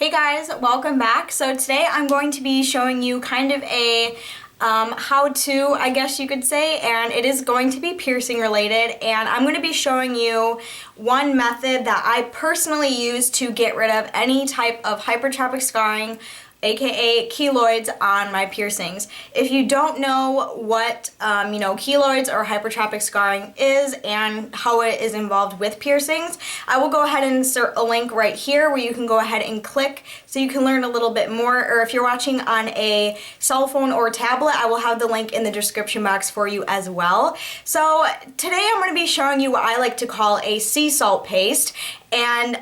Hey guys, welcome back. So today I'm going to be showing you kind of a how-to, I guess you could say, and it is going to be piercing related, and I'm going to be showing you one method that I personally use to get rid of any type of hypertrophic scarring, aka keloids, on my piercings. If you don't know what keloids or hypertrophic scarring is and how it is involved with piercings, I will go ahead and insert a link right here where you can go ahead and click so you can learn a little bit more, or if you're watching on a cell phone or tablet, I will have the link in the description box for you as well. So today I'm going to be showing you what I like to call a sea salt paste. And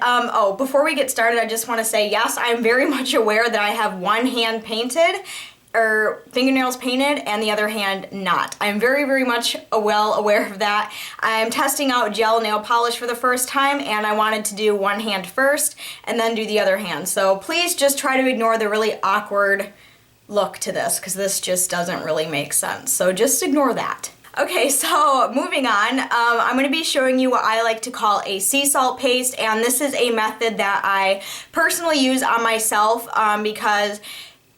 before we get started, I just want to say, yes, I'm very much aware that I have one hand painted, or fingernails painted, and the other hand not. I'm very much well aware of that. I'm testing out gel nail polish for the first time, and I wanted to do one hand first and then do the other hand. So please just try to ignore the really awkward look to this, because this just doesn't really make sense. So just ignore that. Okay, so moving on, I'm going to be showing you what I like to call a sea salt paste, and this is a method that I personally use on myself because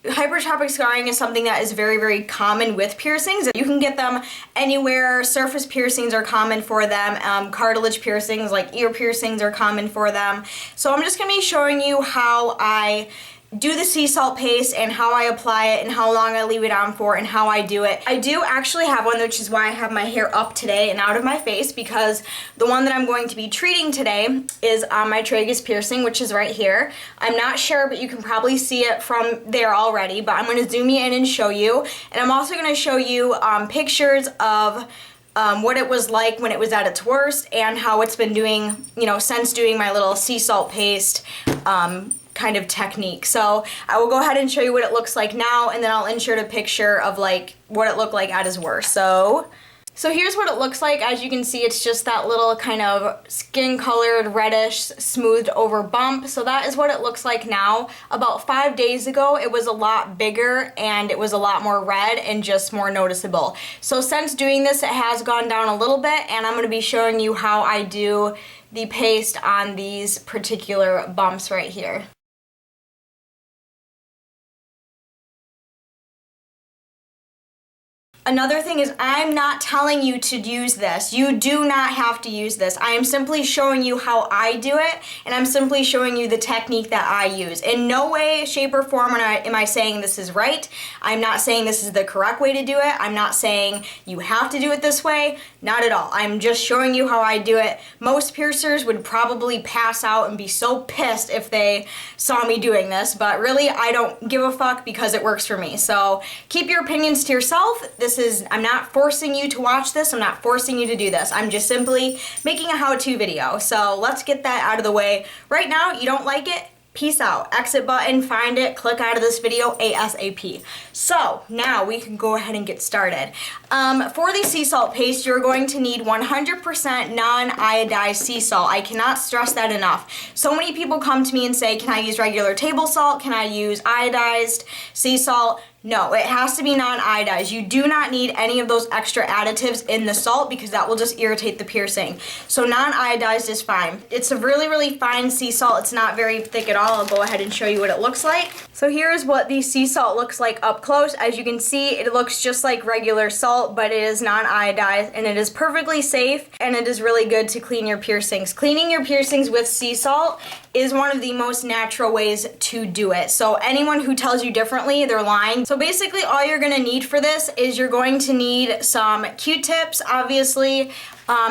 hypertrophic scarring is something that is very common with piercings. You can get them anywhere. Surface piercings are common for them. Cartilage piercings, like ear piercings, are common for them. So I'm just going to be showing you how I do the sea salt paste and how I apply it and how long I leave it on for and how I do it. I do actually have one, which is why I have my hair up today and out of my face, because the one that I'm going to be treating today is on my Tragus Piercing, which is right here. I'm not sure, but you can probably see it from there already, but I'm going to zoom you in and show you. And I'm also going to show you pictures of what it was like when it was at its worst and how it's been doing, since doing my little sea salt paste kind of technique. So I will go ahead and show you what it looks like now, and then I'll insert a picture of like what it looked like at its worst. So here's what it looks like. As you can see, it's just that little kind of skin colored reddish smoothed over bump. So that is what it looks like now. About 5 days ago it was a lot bigger and it was a lot more red and just more noticeable. So since doing this, it has gone down a little bit, and I'm going to be showing you how I do the paste on these particular bumps right here. Another thing is, I'm not telling you to use this. You do not have to use this. I am simply showing you how I do it, and I'm simply showing you the technique that I use. In no way, shape, or form am I saying this is right. I'm not saying this is the correct way to do it. I'm not saying you have to do it this way. Not at all. I'm just showing you how I do it. Most piercers would probably pass out and be so pissed if they saw me doing this, but really, I don't give a fuck because it works for me. So keep your opinions to yourself. I'm not forcing you to watch this. I'm not forcing you to do this. I'm just simply making a how-to video. So let's get that out of the way. Right now, you don't like it? Peace out. Exit button, find it, click out of this video ASAP. So now we can go ahead and get started. For the sea salt paste, you're going to need 100% non-iodized sea salt. I cannot stress that enough. So many people come to me and say, can I use regular table salt? Can I use iodized sea salt? No, it has to be non-iodized. You do not need any of those extra additives in the salt because that will just irritate the piercing. So non-iodized is fine. It's a really fine sea salt. It's not very thick at all. I'll go ahead and show you what it looks like. So here's what the sea salt looks like up close. As you can see, it looks just like regular salt, but it is non-iodized, and it is perfectly safe, and it is really good to clean your piercings. Cleaning your piercings with sea salt is one of the most natural ways to do it. So anyone who tells you differently, they're lying. So basically all you're gonna need for this is you're going to need some Q-tips, obviously,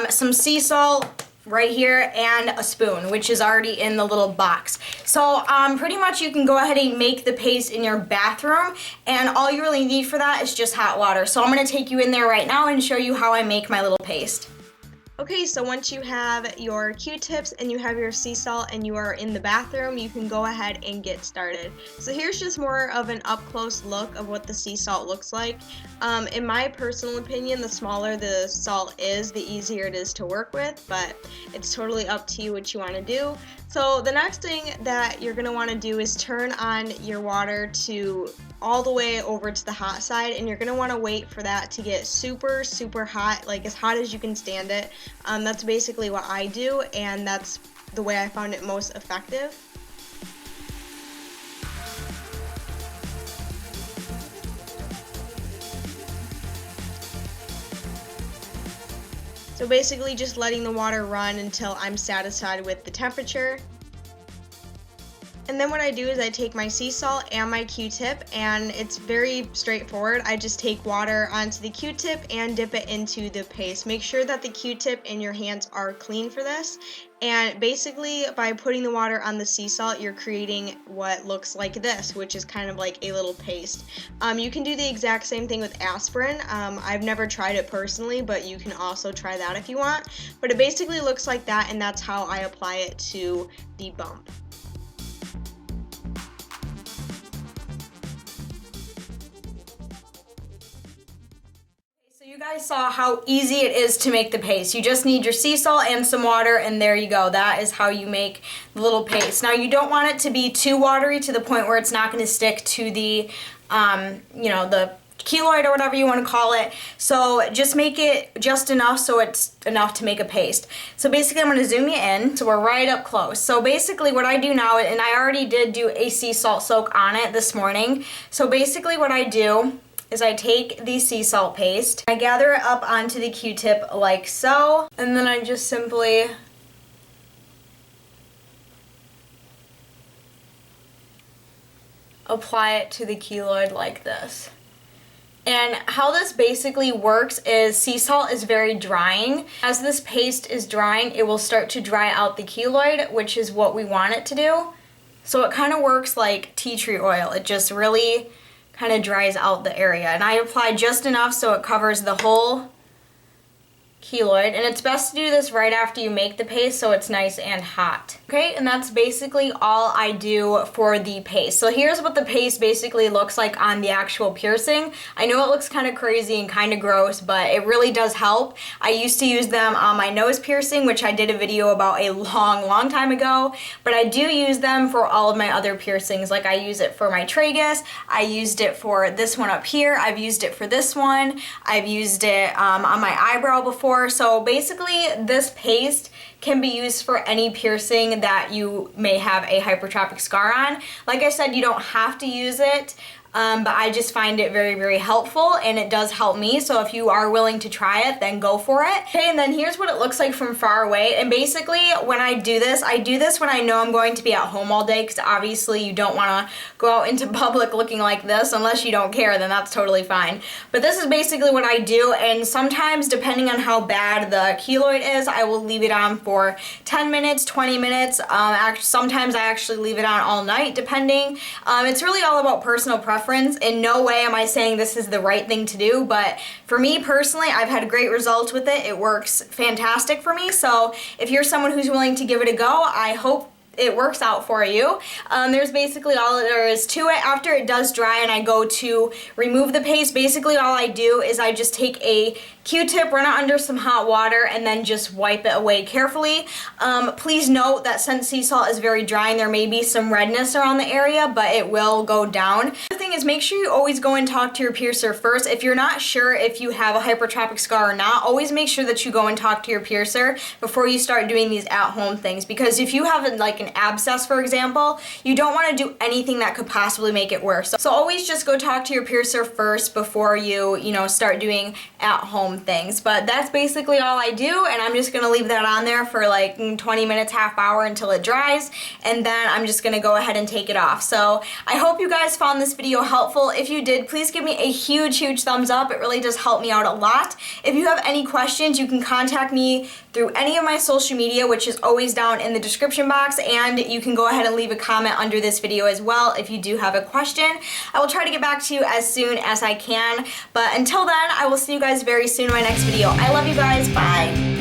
some sea salt right here, and a spoon, which is already in the little box. So pretty much you can go ahead and make the paste in your bathroom, and all you really need for that is just hot water. So I'm gonna take you in there right now and show you how I make my little paste. Okay, so once you have your Q-tips and you have your sea salt and you are in the bathroom, you can go ahead and get started. So here's just more of an up-close look of what the sea salt looks like. In my personal opinion, the smaller the salt is, the easier it is to work with, but it's totally up to you what you want to do. So the next thing that you're going to want to do is turn on your water to all the way over to the hot side, and you're going to want to wait for that to get super hot, like as hot as you can stand it. That's basically what I do, and that's the way I found it most effective. So basically just letting the water run until I'm satisfied with the temperature. And then what I do is I take my sea salt and my Q-tip, and it's very straightforward. I just take water onto the Q-tip and dip it into the paste. Make sure that the Q-tip and your hands are clean for this. And basically by putting the water on the sea salt, you're creating what looks like this, which is kind of like a little paste. You can do the exact same thing with aspirin. I've never tried it personally, but you can also try that if you want. But it basically looks like that, and that's how I apply it to the bump. You guys saw how easy it is to make the paste. You just need your sea salt and some water, and there you go. That is how you make the little paste. Now you don't want it to be too watery to the point where it's not going to stick to the, the keloid or whatever you want to call it. So just make it just enough so it's enough to make a paste. So basically I'm going to zoom you in so we're right up close. So basically what I do now, and I already did do a sea salt soak on it this morning. So basically what I do is I take the sea salt paste, I gather it up onto the Q-tip like so, and then I just simply apply it to the keloid like this. And how this basically works is sea salt is very drying. As this paste is drying, it will start to dry out the keloid, which is what we want it to do. So it kind of works like tea tree oil. It just really kind of dries out the area. And I apply just enough so it covers the whole keloid, and it's best to do this right after you make the paste so it's nice and hot. Okay, and that's basically all I do for the paste. So here's what the paste basically looks like on the actual piercing. I know it looks kind of crazy and kind of gross, but it really does help. I used to use them on my nose piercing, which I did a video about a long time ago, but I do use them for all of my other piercings. Like I use it for my tragus, I used it for this one up here, I've used it for this one, I've used it on my eyebrow before. So basically this paste can be used for any piercing that you may have a hypertrophic scar on. Like I said, you don't have to use it, but I just find it very helpful, and it does help me. So if you are willing to try it, then go for it. Okay, and then here's what it looks like from far away. And basically when I do this when I know I'm going to be at home all day, because obviously you don't want to go out into public looking like this unless you don't care, then that's totally fine. But this is basically what I do, and sometimes depending on how bad the keloid is, I will leave it on for 10 minutes, 20 minutes. Sometimes I actually leave it on all night depending. It's really all about personal preference. In no way am I saying this is the right thing to do, but for me personally, I've had great results with it. It works fantastic for me. So if you're someone who's willing to give it a go, I hope it works out for you. There's basically all there is to it. After it does dry and I go to remove the paste, basically all I do is I just take a Q-tip, run it under some hot water, and then just wipe it away carefully. Please note that since sea salt is very dry and there may be some redness around the area, but it will go down. The thing is, make sure you always go and talk to your piercer first. If you're not sure if you have a hypertrophic scar or not, always make sure that you go and talk to your piercer before you start doing these at-home things, because if you have like an abscess, for example, you don't want to do anything that could possibly make it worse. So always just go talk to your piercer first before you start doing at-home things. But that's basically all I do, and I'm just gonna leave that on there for like 20 minutes, half hour until it dries, and then I'm just gonna go ahead and take it off. So I hope you guys found this video helpful. If you did, please give me a huge thumbs up. It really does help me out a lot. If you have any questions, you can contact me through any of my social media, which is always down in the description box, and you can go ahead and leave a comment under this video as well if you do have a question. I will try to get back to you as soon as I can, but until then, I will see you guys very soon in my next video. I love you guys. Bye.